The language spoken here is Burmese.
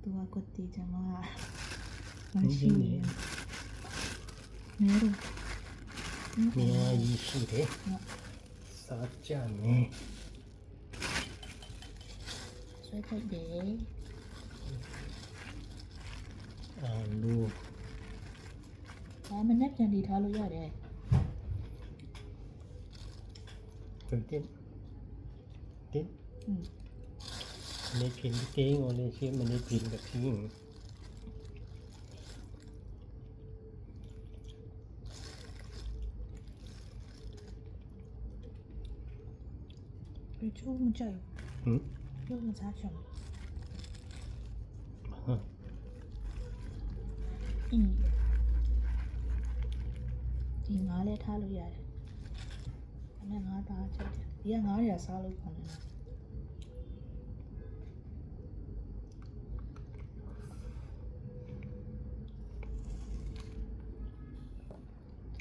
သူကကိုတီကျမမရှိဘူးနဲတော့ အများကြီးရှိတယ်စားကြမယ် ဆွဲထိုက်တယ် အာလူ ဒါမနဲ့ပြန်တီထားလို့ရတယ် တင်နေပြင်းတေးငိုလေးရှိမနေပြင်းကပြင်း ဒီချိုးမကြိုက် ဟမ် ဘူးရုပ်မစားချင် ဟာ ဒီငါးလဲထားလို့ရတယ်အဲ့ငါးသားချက်တယ်ဒီကငါးရစားလို့ခေါ်နေတာ